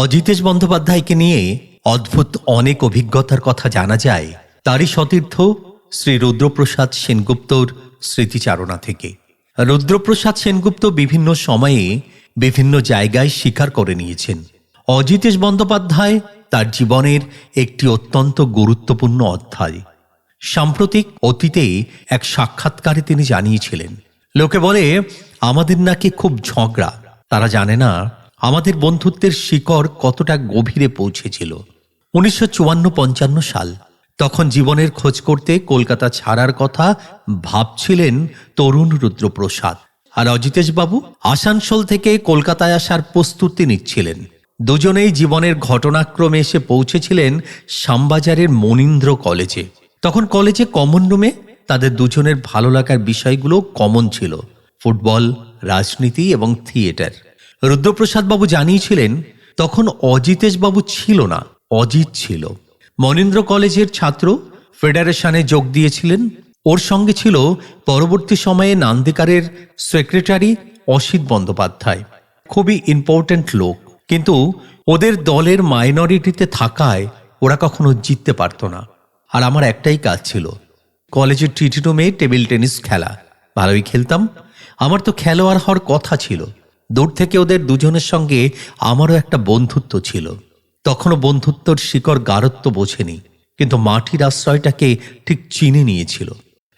অজিতেশ বন্দ্যোপাধ্যায়কে নিয়ে অদ্ভুত অনেক অভিজ্ঞতার কথা জানা যায় তারই সতীর্থ শ্রী রুদ্রপ্রসাদ সেনগুপ্তর স্মৃতিচারণা থেকে। রুদ্রপ্রসাদ সেনগুপ্ত বিভিন্ন সময়ে বিভিন্ন জায়গায় স্বীকার করে নিয়েছেন অজিতেশ বন্দ্যোপাধ্যায় তার জীবনের একটি অত্যন্ত গুরুত্বপূর্ণ অধ্যায়। সাম্প্রতিক অতীতে এক সাক্ষাৎকারে তিনি জানিয়েছিলেন, লোকে বলে আমাদের নাকি খুব ঝগড়া, তারা জানে না আমাদের বন্ধুত্বের শিকড় কতটা গভীরে পৌঁছেছিল। 1954-55 সাল, তখন জীবনের খোঁজ করতে কলকাতা ছাড়ার কথা ভাবছিলেন তরুণ রুদ্রপ্রসাদ, আর অজিতেশবাবু আসানসোল থেকে কলকাতায় আসার প্রস্তুতি নিচ্ছিলেন। দুজনেই জীবনের ঘটনাক্রমে এসে পৌঁছেছিলেন শ্যামবাজারের মনীন্দ্র কলেজে। তখন কলেজে কমন রুমে তাদের দুজনের ভালো লাগার বিষয়গুলো কমন ছিল, ফুটবল, রাজনীতি এবং থিয়েটার। রুদ্রপ্রসাদবাবু জানিয়েছিলেন তখন অজিতেশবাবু ছিল না, অজিত ছিল। মনীন্দ্র কলেজের ছাত্র, ফেডারেশনে যোগ দিয়েছিলেন। ওর সঙ্গে ছিল পরবর্তী সময়ে নান্দিকারের সেক্রেটারি অসিত বন্দ্যোপাধ্যায়, খুবই ইম্পর্ট্যান্ট লোক। কিন্তু ওদের দলের মাইনরিটিতে থাকায় ওরা কখনো জিততে পারত না। আর আমার একটাই কাজ ছিল, কলেজের টিটি রুমে টেবিল টেনিস খেলা। ভালোই খেলতাম, আমার তো খেলোয়াড় হওয়ার কথা ছিল। দূর থেকে ওদের দুজনের সঙ্গে আমারও একটা বন্ধুত্ব ছিল। তখনও বন্ধুত্বর শিকড় গাঢ়ত্ব বোঝেনি, কিন্তু মাটির আশ্রয়টাকে ঠিক চিনে নিয়েছিল।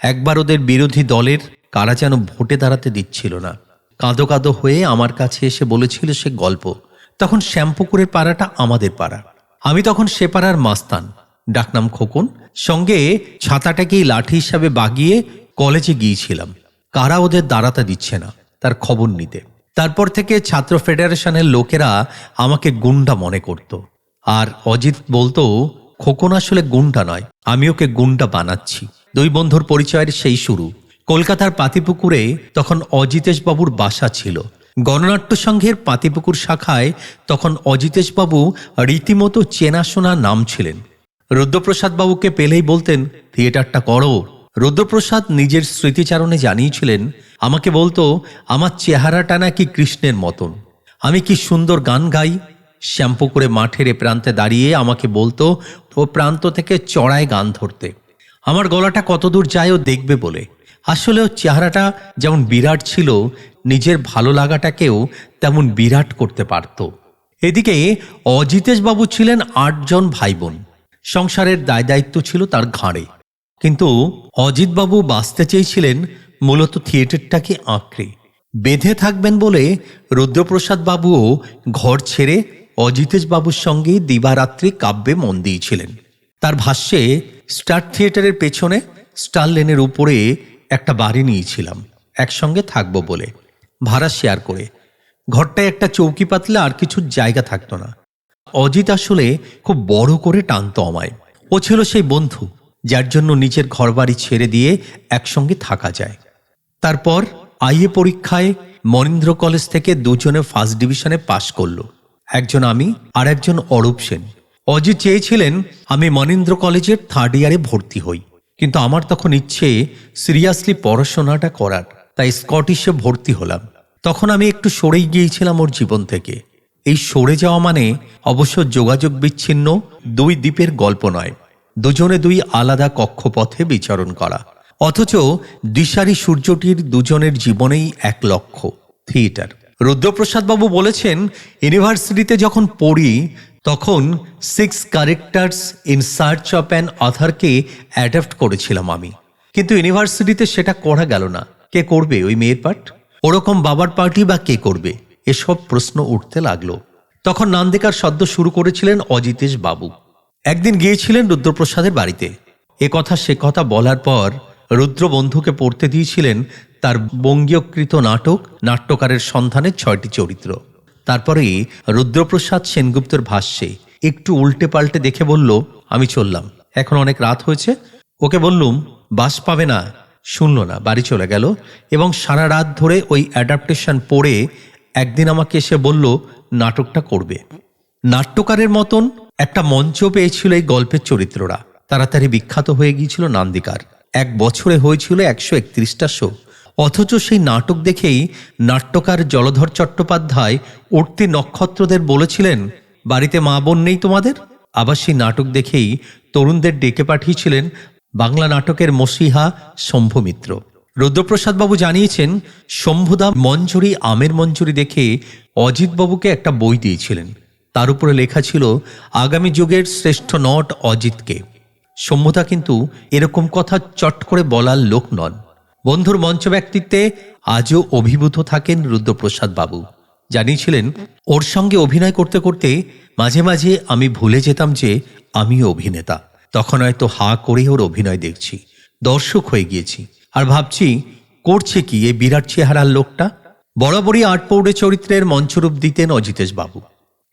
একবার ওদের বিরোধী দলের কারা যেন ভোটে দাঁড়াতে দিচ্ছিল না, কাঁদো কাঁদো হয়ে আমার কাছে এসে বলেছিল সে গল্প। তখন শ্যামপুকুরের পাড়াটা আমাদের পাড়া, আমি তখন সে পাড়ার মাস্তান, ডাকনাম খোকন। সঙ্গে ছাতাটাকেই লাঠি হিসাবে বাগিয়ে কলেজে গিয়েছিলাম কারা ওদের দাঁড়াতে দিচ্ছে না তার খবর নিতে। তারপর থেকে ছাত্র ফেডারেশনের লোকেরা আমাকে গুন্ডা মনে করত, আর অজিত বলতো খোকন আসলে গুন্ডা নয়, আমি ওকে গুন্ডা বানাচ্ছি। দুই বন্ধুর পরিচয়ের সেই শুরু। কলকাতার পাতিপুকুরে তখন অজিতেশবাবুর বাসা ছিল। গণনাট্য সংঘের পাতিপুকুর শাখায় তখন অজিতেশবাবু রীতিমতো চেনাশোনা নাম ছিলেন। রুদ্রপ্রসাদবাবুকে পেলেই বলতেন থিয়েটারটা করো। রুদ্রপ্রসাদ নিজের স্মৃতিচারণে জানিয়েছিলেন, আমাকে বলতো আমার চেহারাটা নাকি কৃষ্ণের মতন, আমি কি সুন্দর গান গাই। শ্যামপুকুরে মাঠের এ প্রান্তে দাঁড়িয়ে আমাকে বলতো ও প্রান্ত থেকে চড়ায় গান ধরতে, আমার গলাটা কতদূর যায় ও দেখবে বলে। আসলে ওর চেহারাটা যেমন বিরাট ছিল, নিজের ভালো লাগাটাকেও তেমন বিরাট করতে পারত। এদিকে অজিতেশবাবু ছিলেন 8 জন ভাই বোন, সংসারের দায় দায়িত্ব ছিল তার ঘাড়ে। কিন্তু অজিতবাবু বাঁচতে চেয়েছিলেন মূলত থিয়েটারটাকে আঁকড়ে। বেঁধে থাকবেন বলে রুদ্রপ্রসাদ বাবুও ঘর ছেড়ে অজিতেশবাবুর সঙ্গে দিবারাত্রি কাব্যে মন দিয়েছিলেন। তার ভাষ্যে স্টার থিয়েটারের পেছনে স্টার লেনের উপরে একটা বাড়ি নিয়েছিলাম একসঙ্গে থাকবো বলে, ভাড়া শেয়ার করে। ঘরটায় একটা চৌকি পাতলে আর কিছু জায়গা থাকতো না। অজিত আসলে খুব বড় করে টানতো আমায়। ও ছিল সেই বন্ধু যার জন্য নিজের ঘরবাড়ি ছেড়ে দিয়ে একসঙ্গে থাকা যায়। তারপর আইএ পরীক্ষায় মনীন্দ্র কলেজ থেকে দুজনে ফার্স্ট ডিভিশনে পাশ করল, একজন আমি আর একজন অরূপ সেন। অজিত চেয়েছিলেন আমি মনীন্দ্র কলেজের 3rd ইয়ারে ভর্তি হই, কিন্তু আমার তখন ইচ্ছে সিরিয়াসলি পড়াশোনাটা করার, তাই স্কটিশে ভর্তি হলাম। তখন আমি একটু সরেই গিয়েছিলাম ওর জীবন থেকে। এই সরে যাওয়া মানে অবশ্য যোগাযোগ বিচ্ছিন্ন দুই দ্বীপের গল্প নয়, দুজনে দুই আলাদা কক্ষপথে বিচরণ করা। অথচ দিশারি সূর্যটির দুজনের জীবনেই এক লক্ষ্য, থিয়েটার। রুদ্রপ্রসাদবাবু বলেছেন, ইউনিভার্সিটিতে যখন পড়ি তখন 6 characters in search of an অথারকে অ্যাডাপ্ট করেছিলাম আমি, কিন্তু ইউনিভার্সিটিতে সেটা করা গেল না। কে করবে ওই মেয়ের পার্ট? ওরকম বাবার পার্টি বা কে করবে? এসব প্রশ্ন উঠতে লাগলো। তখন নান্দিকার সদ্য শুরু করেছিলেন অজিতেশ বাবু। একদিন গিয়েছিলেন রুদ্রপ্রসাদের বাড়িতে। এ কথা সে কথা বলার পর রুদ্র বন্ধুকে পড়তে দিয়েছিলেন তার বঙ্গীয়কৃত নাটক নাট্যকারের সন্ধানের 6টি চরিত্র। তারপরে রুদ্রপ্রসাদ সেনগুপ্তের ভাষ্যে একটু উল্টে পাল্টে দেখে বলল, আমি চললাম, এখন অনেক রাত হয়েছে। ওকে বললুম বাস পাবে না, শুনল না, বাড়ি চলে গেল এবং সারা রাত ধরে ওই অ্যাডাপ্টেশন পড়ে একদিন আমাকে এসে বলল নাটকটা করবে। নাট্যকারের মতন একটা মঞ্চ পেয়েছিল এই গল্পের চরিত্ররা। তাড়াতাড়ি বিখ্যাত হয়ে গিয়েছিল নান্দিকার। 1 বছরে হয়েছিল 131টা শো। অথচ সেই নাটক দেখেই নাট্যকার জলধর চট্টোপাধ্যায় উঠতি নক্ষত্রদের বলেছিলেন, বাড়িতে মা বোন নেই তোমাদের? আবার সেই নাটক দেখেই তরুণদের ডেকে পাঠিয়েছিলেন বাংলা নাটকের মসিহা শম্ভু মিত্র। রুদ্রপ্রসাদবাবু জানিয়েছেন, শম্ভুদা মঞ্জুরি আমের মঞ্জুরি দেখে অজিতবাবুকে একটা বই দিয়েছিলেন। তার উপরে লেখা ছিল, আগামী যুগের শ্রেষ্ঠ নট অজিতকে। শম্ভুদা কিন্তু এরকম কথা চট করে বলার লোক নন। বন্ধুর মঞ্চ ব্যক্তিত্বে আজও অভিভূত থাকেন রুদ্রপ্রসাদ বাবু। জানিয়েছিলেন, ওর সঙ্গে অভিনয় করতে করতে মাঝে মাঝে আমি ভুলে যেতাম যে আমিও অভিনেতা। তখন হয়তো হা করে ওর অভিনয় দেখছি, দর্শক হয়ে গিয়েছি, আর ভাবছি করছে কি এই বিরাট চেহারার লোকটা। বরাবরই আটপৌড়ে চরিত্রের মঞ্চরূপ দিতেন অজিতেশ বাবু,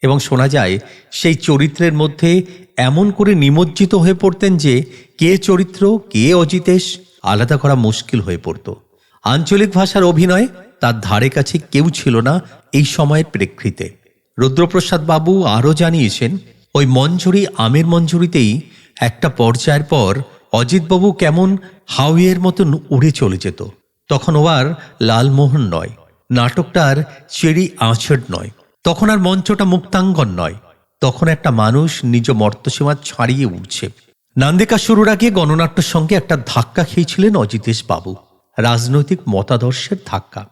এবং শোনা যায় সেই চরিত্রের মধ্যে এমন করে নিমজ্জিত হয়ে পড়তেন যে কে চরিত্র কে অজিতেশ আলাদা করা মুশকিল হয়ে পড়ত। আঞ্চলিক ভাষার অভিনয় তার ধারে কাছে কেউ ছিল না এই সময়ের প্রেক্ষিতে। রুদ্রপ্রসাদ বাবু আরও জানিয়েছেন, ওই মঞ্জুরি আমের মঞ্জুরিতেই একটা পর্যায়ের পর অজিতবাবু কেমন হাওয়ের মতন উড়ে চলে যেত। তখন ও আর লালমোহন নয়, নাটকটার চেরি আঁচড় নয়, তখন আর মঞ্চটা মুক্তাঙ্গন নয়, তখন একটা মানুষ নিজ মর্তসীমা ছাড়িয়ে উঠছে। নান্দিকা শুরুর আগে গণনাট্যের সঙ্গে একটা ধাক্কা খেয়েছিলেন অজিতেশ বাবু, রাজনৈতিক মতাদর্শের ধাক্কা।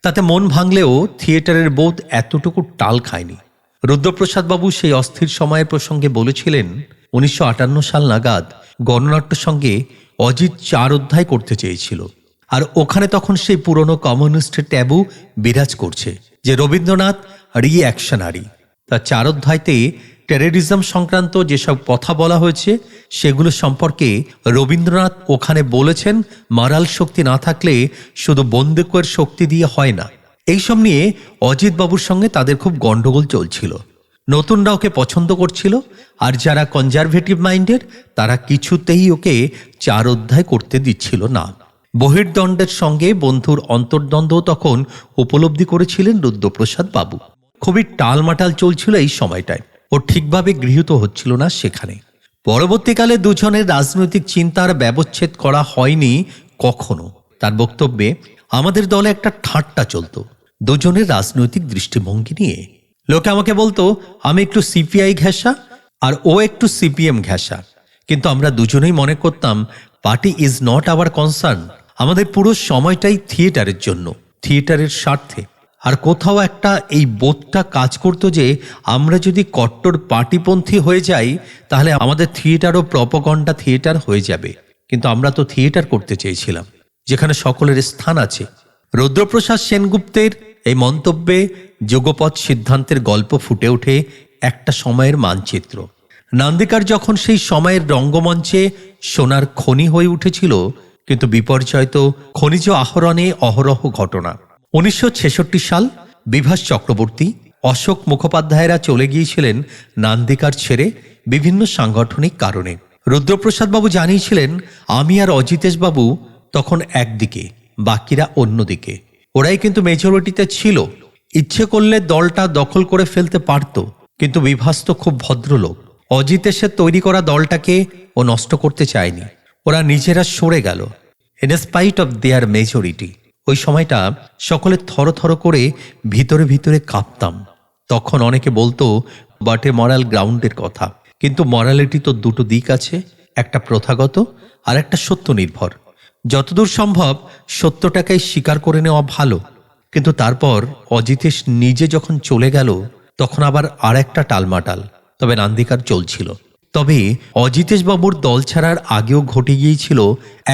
তাতে মন ভাঙলেও থিয়েটারের বোধ এতটুকু টাল খায়নি। রুদ্রপ্রসাদ বাবু সেই অস্থির সময়ের প্রসঙ্গে বলেছিলেন, 1958 সাল নাগাদ গণনাট্যের সঙ্গে অজিত 4 অধ্যায় করতে চেয়েছিল, আর ওখানে তখন সেই পুরনো কমিউনিস্টের ট্যাবু বিরাজ করছে যে রবীন্দ্রনাথ রিঅ্যাকশনারি। তার 4 অধ্যায়তে টেররিজম সংক্রান্ত যেসব কথা বলা হয়েছে সেগুলো সম্পর্কে রবীন্দ্রনাথ ওখানে বলেছেন, মারাল শক্তি না থাকলে শুধু বন্দুকের শক্তি দিয়ে হয় না। এইসব নিয়ে অজিত বাবুর সঙ্গে তাদের খুব গন্ডগোল চলছিল। নতুনরা ওকে পছন্দ করছিল, আর যারা কনজারভেটিভ মাইন্ডের তারা কিছুতেই ওকে 4 অধ্যায় করতে দিচ্ছিল না। বহির্দণ্ডের সঙ্গে বন্ধুর অন্তর্দ্বন্দ্ব তখন উপলব্ধি করেছিলেন রুদ্রপ্রসাদ বাবু। খুবই টালমাটাল চলছিল এই সময়টায়, ও ঠিকভাবে গৃহীত হচ্ছিল না সেখানে। পরবর্তীকালে দুজনের রাজনৈতিক চিন্তার ব্যবচ্ছেদ করা হয়নি কখনো। তার বক্তব্যে আমাদের দলে একটা ঠাট্টা চলত দুজনের রাজনৈতিক দৃষ্টিভঙ্গি নিয়ে। লোকে আমাকে বলতো আমি একটু সিপিআই ঘেঁষা আর ও একটু সিপিএম ঘেঁষা, কিন্তু আমরা দুজনেই মনে করতাম party is not our concern. আমাদের পুরো সময়টাই থিয়েটারের জন্য, থিয়েটারের স্বার্থে। আর কোথাও একটা এই বোধটা কাজ করতো যে আমরা যদি কট্টর পার্টিপন্থী হয়ে যাই তাহলে আমাদের থিয়েটারও প্রপগন্ডা থিয়েটার হয়ে যাবে। কিন্তু আমরা তো থিয়েটার করতে চেয়েছিলাম যেখানে সকলের স্থান আছে। রুদ্রপ্রসাদ সেনগুপ্তের এই মন্তব্যে যুগপৎ সিদ্ধান্তের গল্প ফুটে ওঠে একটা সময়ের মানচিত্র। নান্দিকার যখন সেই সময়ের রঙ্গমঞ্চে সোনার খনি হয়ে উঠেছিল, কিন্তু বিপর্যয় তো খনিজ আহরণে অহরহ ঘটনা। 1966 সাল বিভাস চক্রবর্তী, অশোক মুখোপাধ্যায়রা চলে গিয়েছিলেন নান্দিকার ছেড়ে বিভিন্ন সাংগঠনিক কারণে। রুদ্রপ্রসাদবাবু জানিয়েছিলেন, আমি আর অজিতেশ বাবু তখন একদিকে, বাকিরা অন্যদিকে। ওরাই কিন্তু মেজরিটিতে ছিল, ইচ্ছে করলে দলটা দখল করে ফেলতে পারত। কিন্তু বিভাস তো খুব ভদ্রলোক, অজিতেশের তৈরি করা দলটাকে ও নষ্ট করতে চায়নি। ওরা নিজেরা সরে গেল in spite of their majority. ওই সময়টা সকলে থরথর করে ভিতরে ভিতরে কাঁপতাম। তখন অনেকে বলতো বাটে মরাল গ্রাউন্ডের কথা, কিন্তু মরালিটি তো দুটো দিক আছে, একটা প্রথাগত আর একটা সত্য নির্ভর। যতদূর সম্ভব সত্যটাকেই স্বীকার করে নেওয়া ভালো। কিন্তু তারপর অজিতেশ নিজে যখন চলে গেল তখন আবার আর একটা টালমাটাল। তবে নান্দিকার চলছিল। তবে অজিতেশ বাবুর দল ছাড়ার আগেও ঘটে গিয়েছিল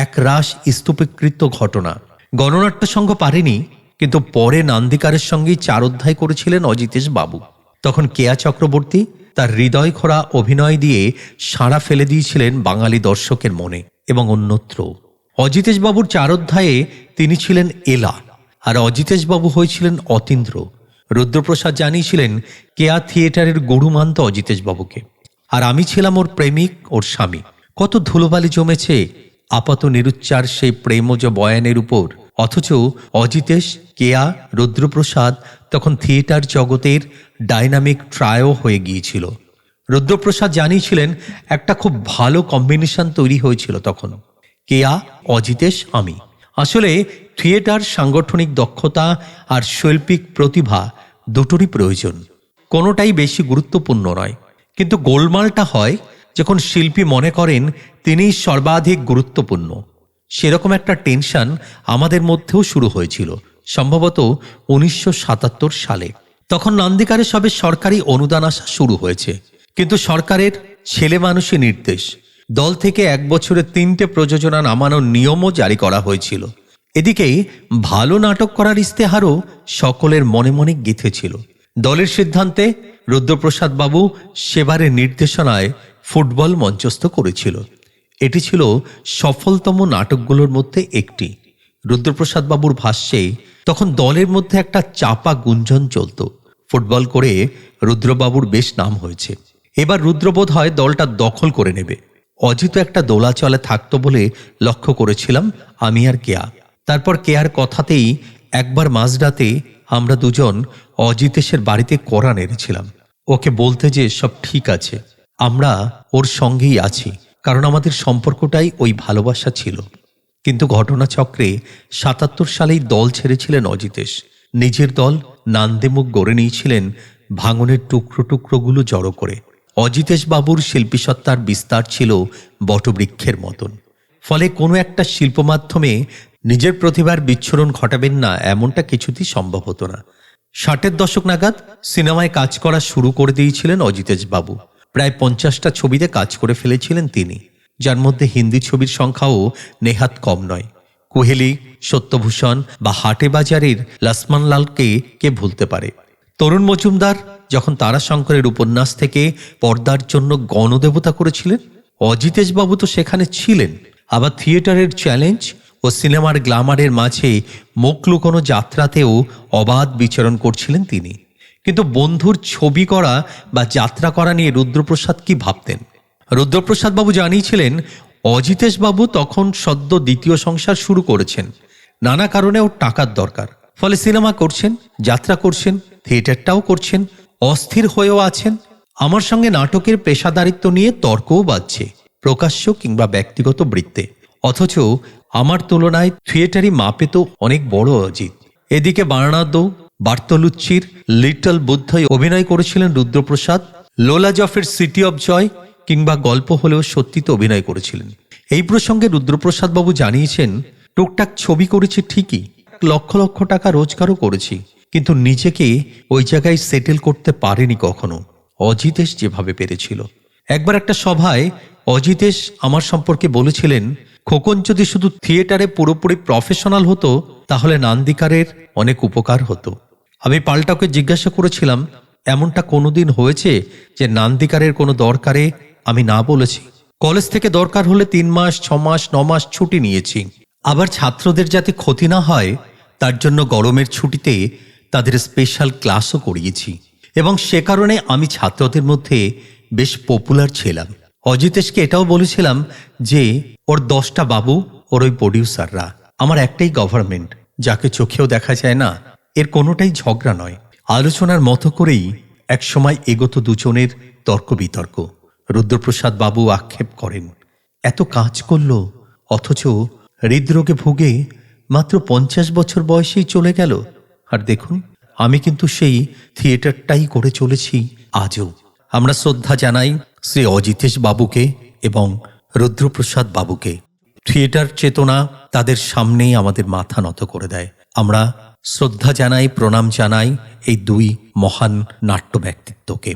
এক রাশ স্তূপীকৃত ঘটনা। গণনাট্য সংঘ পারেনি, কিন্তু পরে নান্দিকারের সঙ্গেই 4 অধ্যায় করেছিলেন অজিতেশ বাবু। তখন কেয়া চক্রবর্তী তার হৃদয় খোরা অভিনয় দিয়ে সাড়া ফেলে দিয়েছিলেন বাঙালি দর্শকের মনে এবং অন্যত্র। অজিতেশ বাবুর 4 অধ্যায়ে তিনি ছিলেন এলা, আর অজিতেশ বাবু হয়েছিলেন অতীন্দ্র। রুদ্রপ্রসাদ জানিয়েছিলেন কেয়া থিয়েটারের গুরু মানত অজিতেশ বাবুকে, আর আমি ছিলাম ওর প্রেমিক, ওর স্বামী। কত ধুলোবালি জমেছে আপাত নিরুচ্চার সেই প্রেমজ বয়ানের উপর, অথচ অজিতেশ, কেয়া, রুদ্রপ্রসাদ তখন থিয়েটার জগতের ডাইনামিক ট্রায়ো হয়ে গিয়েছিল। রুদ্রপ্রসাদ জানিয়েছিলেন একটা খুব ভালো কম্বিনেশন তৈরি হয়েছিল তখন, কেয়া, অজিতেশ, আমি। আসলে থিয়েটার সাংগঠনিক দক্ষতা আর শৈল্পিক প্রতিভা দুটোরই প্রয়োজন। কোনোটাই বেশি গুরুত্বপূর্ণ নয়, কিন্তু গোলমালটা হয় যখন শিল্পী মনে করেন তিনিই সর্বাধিক গুরুত্বপূর্ণ। সেরকম একটা টেনশন আমাদের মধ্যেও শুরু হয়েছিল সম্ভবত 1977 সালে। তখন নন্দিকারে সবে সরকারি অনুদান আসা শুরু হয়েছে, কিন্তু সরকারের ছেলে মানুষের নির্দেশ দল থেকে 1 বছরে 3টে প্রযোজনা নামানোর নিয়মও জারি করা হয়েছিল। এদিকে ভালো নাটক করার ইস্তেহারও সকলের মনে মনে গেঁথেছিল। দলের সিদ্ধান্তে রুদ্রপ্রসাদ বাবু সেবারের নির্দেশনায় ফুটবল মঞ্চস্থ করেছিল। এটি ছিল সফলতম নাটকগুলোর মধ্যে একটি। রুদ্রপ্রসাদ বাবুর ভাষ্যে তখন দলের মধ্যে একটা চাপা গুঞ্জন চলত, ফুটবল করে রুদ্রবাবুর বেশ নাম হয়েছে, এবার রুদ্রবোধ হয় দলটা দখল করে নেবে। অজিত একটা দোলাচলে থাকতো বলে লক্ষ্য করেছিলাম আমি আর কেয়া। তারপর কেয়ার কথাতেই একবার মাঝরাতে আমরা দুজন অজিতেশের বাড়িতে কড়া নেড়েছিলাম, ওকে বলতে যে সব ঠিক আছে, আমরা ওর সঙ্গেই আছি, কারণ আমাদের সম্পর্কটাই ওই ভালোবাসা ছিল। কিন্তু ঘটনাচক্রে 77 সালেই দল ছেড়েছিলেন অজিতেশ। নিজের দল নান্দেমুখ গড়ে নিয়েছিলেন ভাঙনের টুকরো টুকরোগুলো জড়ো করে। অজিতেশ বাবুর শিল্পীসত্তার বিস্তার ছিল বটবৃক্ষের মতন, ফলে কোনো একটা শিল্প মাধ্যমে নিজের প্রতিভার বিচ্ছুরণ ঘটাবেন না এমনটা কিছুতেই সম্ভব হতো না। 60-এর দশক নাগাদ সিনেমায় কাজ করা শুরু করে দিয়েছিলেন অজিতেশ বাবু। প্রায় 50টা ছবিতে কাজ করে ফেলেছিলেন তিনি, যার মধ্যে হিন্দি ছবির সংখ্যাও নেহাত কম নয়। কুহেলি, সত্যভূষণ বা হাটে বাজারের লক্ষ্মণ লালকে কে ভুলতে পারে। তরুণ মজুমদার যখন তারাশঙ্করের উপন্যাস থেকে পর্দার জন্য গণদেবতা করেছিলেন, অজিতেশ বাবু তো সেখানে ছিলেন। আবার থিয়েটারের চ্যালেঞ্জ ও সিনেমার গ্ল্যামারের মাঝে মুখ লুকোনো যাত্রাতেও অবাধ বিচরণ করছিলেন তিনি। কিন্তু বন্ধুর ছবি করা বা যাত্রা করা নিয়ে রুদ্রপ্রসাদ কি ভাবতেন? রুদ্রপ্রসাদ বাবু জানিয়েছিলেন অজিতেশ বাবু তখন সদ্য দ্বিতীয় সংসার শুরু করেছেন, নানা কারণে ওর টাকার দরকার, ফলে সিনেমা করছেন, যাত্রা করছেন, থিয়েটারটাও করছেন, অস্থির হয়েও আছেন। আমার সঙ্গে নাটকের পেশাদারিত্ব নিয়ে তর্কও বাজছে, প্রকাশ্য কিংবা ব্যক্তিগত বৃত্তে। অথচ আমার তুলনায় থিয়েটারি মাপে তো অনেক বড় অজিত। এদিকে বার্নার্দো, বার্তলুচ্চির লিটল বুদ্ধয় অভিনয় করেছিলেন রুদ্রপ্রসাদ। লোলা জফের সিটি অব জয় কিংবা গল্প হলেও সত্যিতে অভিনয় করেছিলেন। এই প্রসঙ্গে রুদ্রপ্রসাদ বাবু জানিয়েছেন, টুকটাক ছবি করেছি ঠিকই, লক্ষ লক্ষ টাকা রোজগারও করেছি, কিন্তু নিজেকে ওই জায়গায় সেটেল করতে পারেনি কখনো, অজিতেশ যেভাবে পেরেছিল। একবার একটা সভায় অজিতেশ আমার সম্পর্কে বলেছিলেন, খোকন যদি শুধু থিয়েটারে পুরোপুরি প্রফেশনাল হতো তাহলে নান্দিকারের অনেক উপকার হতো। আমি পাল্টাকে জিজ্ঞাসা করেছিলাম, এমনটা কোনোদিন হয়েছে যে নান্দিকারের কোনো দরকারে আমি না বলেছি? কলেজ থেকে দরকার হলে 3 মাস, 6 মাস, 9 মাস ছুটি নিয়েছি। আবার ছাত্রদের যাতে ক্ষতি না হয় তার জন্য গরমের ছুটিতে তাদের স্পেশাল ক্লাসও করিয়েছি, এবং সে কারণে আমি ছাত্রদের মধ্যে বেশ পপুলার ছিলাম। অজিতেশকে এটাও বলেছিলাম যে ওর 10টা বাবু, ওর ওই প্রডিউসাররা। আমার একটাই গভর্নমেন্ট, যাকে চোখেও দেখা যায় না। এর কোনোটাই ঝগড়া নয়, আলোচনার মতো করেই একসময় এগোতো দুজনের তর্ক বিতর্ক। রুদ্রপ্রসাদ বাবু আক্ষেপ করেন, এত কাজ করলো অথচ হৃদরোগে ভুগে মাত্র 50 বছর বয়সেই চলে গেল। আর দেখুন, আমি কিন্তু সেই থিয়েটারটাই করে চলেছি আজও। আমরা শ্রদ্ধা জানাই শ্রী অজিতেশ বাবুকে এবং রুদ্রপ্রসাদ বাবুকে। থিয়েটার চেতনা তাদের সামনেই আমাদের মাথা নত করে দেয়। আমরা শ্রদ্ধা জানাই, প্রণাম জানাই এই 2 মহান নাট্য ব্যক্তিত্বকে।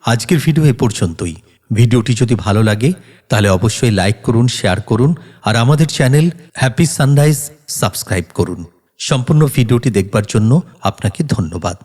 আজকের ভিডিও এ পর্যন্তই। ভিডিওটি যদি ভালো লাগে তাহলে অবশ্যই লাইক করুন, শেয়ার করুন, আর আমাদের চ্যানেল হ্যাপি সানরাইজ সাবস্ক্রাইব করুন। সম্পূর্ণ ভিডিওটি দেখবার জন্য আপনাকে ধন্যবাদ।